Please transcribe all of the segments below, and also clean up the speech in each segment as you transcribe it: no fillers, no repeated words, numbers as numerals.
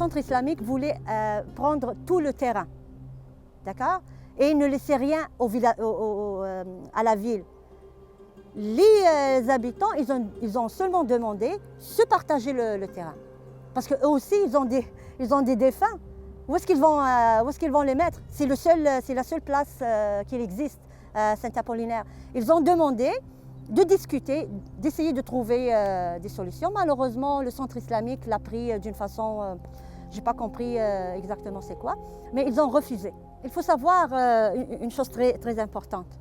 centre islamique voulait prendre tout le terrain, d'accord? Et ne laisser rien à la ville. Les habitants, ils ont seulement demandé se partager le terrain. Parce qu'eux aussi, ils ont des défunts. Où est-ce qu'ils vont les mettre? C'est la seule place qu'il existe, Saint-Apollinaire. Ils ont demandé de discuter, d'essayer de trouver des solutions. Malheureusement, le centre islamique l'a pris d'une façon, je n'ai pas compris exactement c'est quoi, mais ils ont refusé. Il faut savoir une chose très importante.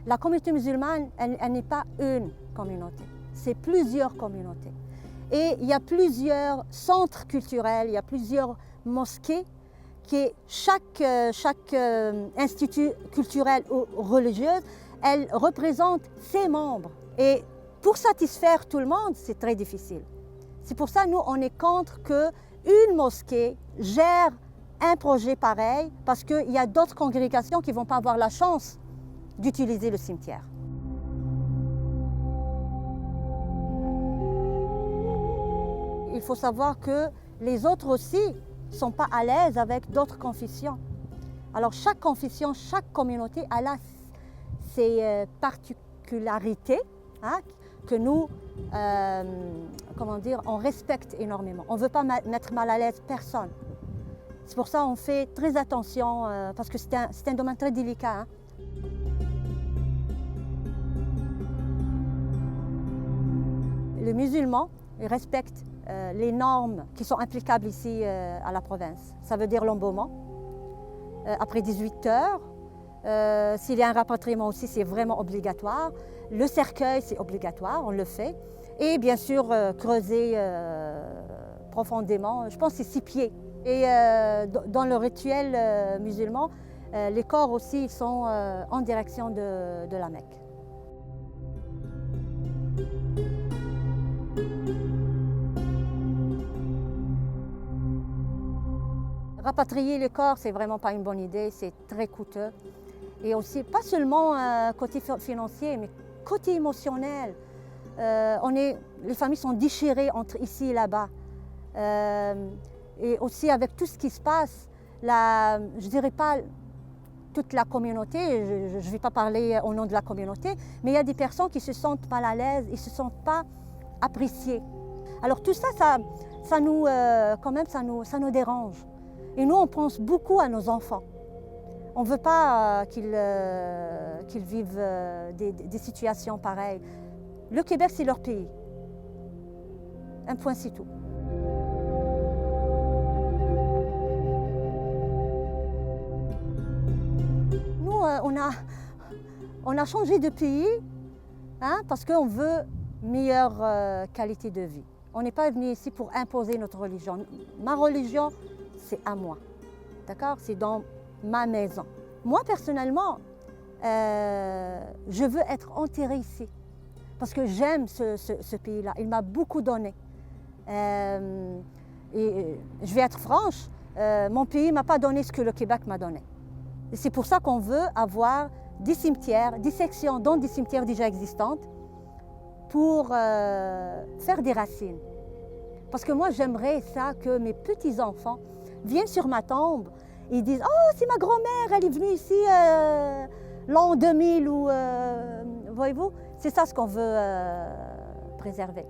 La communauté musulmane, elle n'est pas une communauté, c'est plusieurs communautés. Et il y a plusieurs centres culturels, il y a plusieurs mosquées chaque institut culturel ou religieux, elle représente ses membres. Et pour satisfaire tout le monde, c'est très difficile. C'est pour ça, nous, on est contre qu'une mosquée gère un projet pareil, parce qu'il y a d'autres congrégations qui ne vont pas avoir la chance d'utiliser le cimetière. Il faut savoir que les autres aussi ne sont pas à l'aise avec d'autres confessions. Alors chaque confession, chaque communauté a ses particularités que nous, on respecte énormément. On ne veut pas mettre mal à l'aise personne. C'est pour ça qu'on fait très attention, parce que c'est un domaine très délicat. Les musulmans, ils respectent les normes qui sont applicables ici à la province. Ça veut dire l'embaumement. Après 18 heures, s'il y a un rapatriement aussi, c'est vraiment obligatoire. Le cercueil, c'est obligatoire, on le fait. Et bien sûr, creuser profondément, je pense que c'est 6 pieds. Et dans le rituel musulman, les corps aussi sont en direction de la Mecque. Rapatrier les corps, c'est vraiment pas une bonne idée, c'est très coûteux. Et aussi, pas seulement côté financier, mais côté émotionnel. Les familles sont déchirées entre ici et là-bas. Et aussi avec tout ce qui se passe, je ne dirais pas toute la communauté, je ne vais pas parler au nom de la communauté, mais il y a des personnes qui se sentent mal à l'aise, ils ne se sentent pas appréciés. Alors tout ça, ça nous dérange. Et nous, on pense beaucoup à nos enfants. On ne veut pas qu'ils vivent des situations pareilles. Le Québec, c'est leur pays. Un point, c'est tout. Nous, on a changé de pays parce qu'on veut meilleure qualité de vie. On n'est pas venu ici pour imposer notre religion. Ma religion, c'est à moi, d'accord? C'est dans ma maison. Moi, personnellement, je veux être enterrée ici parce que j'aime ce pays-là. Il m'a beaucoup donné. Et je vais être franche, mon pays ne m'a pas donné ce que le Québec m'a donné. C'est pour ça qu'on veut avoir des cimetières, des sections dans des cimetières déjà existantes pour faire des racines. Parce que moi, j'aimerais ça que mes petits-enfants viennent sur ma tombe et ils disent « Oh, c'est ma grand-mère, elle est venue ici l'an 2000 » ou voyez-vous, c'est ça ce qu'on veut préserver.